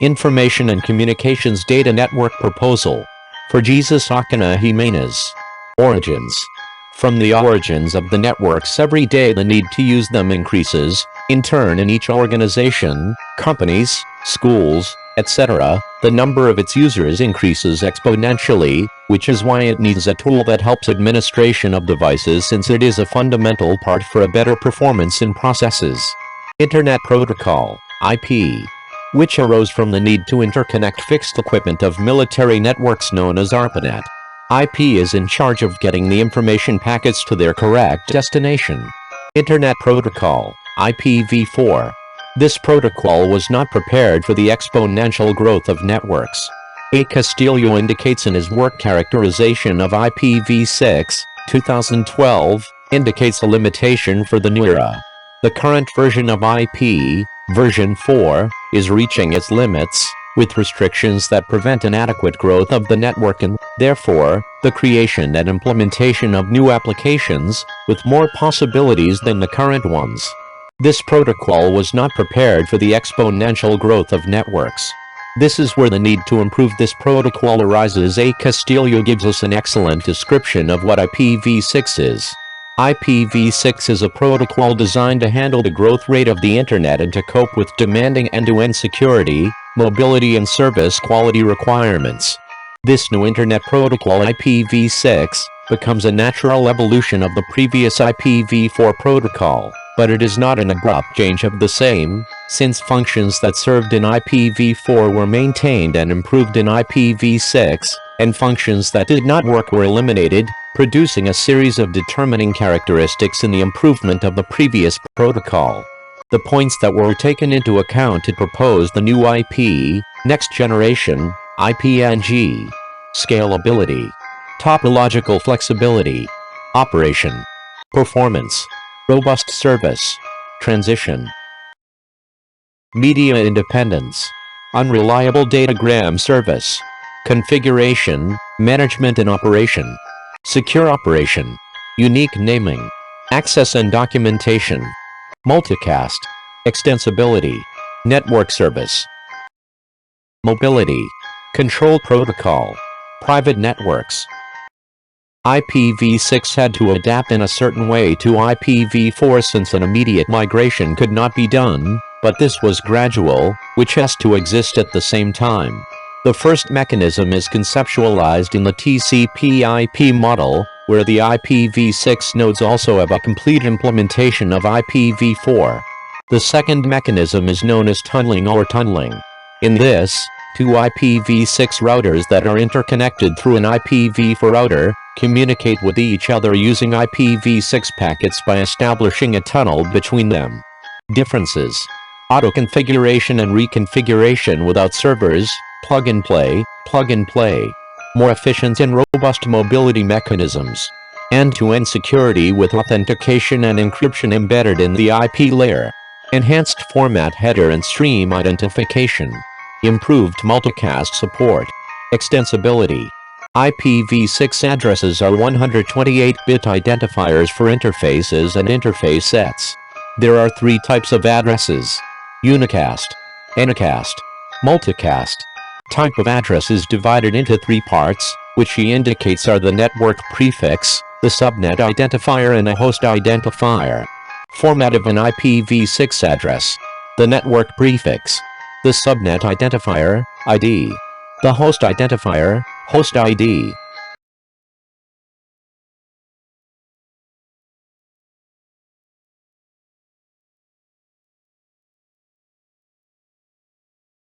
Information and Communications Data Network Proposal. For Jesus Akana Jimenez. Origins. From the origins of the networks every day the need to use them increases. In turn, in each organization, companies, schools, etc., the number of its users increases exponentially, which is why it needs a tool that helps administration of devices since it is a fundamental part for a better performance in processes. Internet Protocol, IP, which arose from the need to interconnect fixed equipment of military networks known as ARPANET. IP is in charge of getting the information packets to their correct destination. Internet Protocol, IPv4. This protocol was not prepared for the exponential growth of networks. A. Castillo indicates in his work Characterization of IPv6, 2012, indicates a limitation for the new era. The current version of IP, version 4, is reaching its limits, with restrictions that prevent inadequate growth of the network and, therefore, the creation and implementation of new applications, with more possibilities than the current ones. This protocol was not prepared for the exponential growth of networks. This is where the need to improve this protocol arises. A. Castillo gives us an excellent description of what IPv6 is. IPv6 is a protocol designed to handle the growth rate of the Internet and to cope with demanding end-to-end security, mobility and service quality requirements. This new Internet protocol IPv6 becomes a natural evolution of the previous IPv4 protocol, but it is not an abrupt change of the same, since functions that served in IPv4 were maintained and improved in IPv6, and functions that did not work were eliminated, producing a series of determining characteristics in the improvement of the previous protocol. The points that were taken into account to propose the new IP, next generation, IPNG. Scalability. Topological flexibility. Operation. Performance. Robust service. Transition. Media independence. Unreliable datagram service. Configuration, management and operation. Secure operation. Unique naming. Access and documentation. Multicast. Extensibility. Network service. Mobility. Control protocol. Private networks. IPv6 had to adapt in a certain way to IPv4 since an immediate migration could not be done, but this was gradual, which has to exist at the same time. The first mechanism is conceptualized in the TCP/IP model, where the IPv6 nodes also have a complete implementation of IPv4. The second mechanism is known as tunneling or tunneling. In this, two IPv6 routers that are interconnected through an IPv4 router communicate with each other using IPv6 packets by establishing a tunnel between them. Differences: auto-configuration and reconfiguration without servers, plug-and-play, more efficient and robust mobility mechanisms, end-to-end security with authentication and encryption embedded in the IP layer, enhanced format header and stream identification, improved multicast support, extensibility. IPv6 addresses are 128-bit identifiers for interfaces and interface sets. There are three types of addresses: unicast, anycast, multicast. Type of address is divided into three parts, which he indicates are the network prefix, the subnet identifier and a host identifier. Format of an IPv6 address: the network prefix, the subnet identifier, ID, the host identifier, host ID.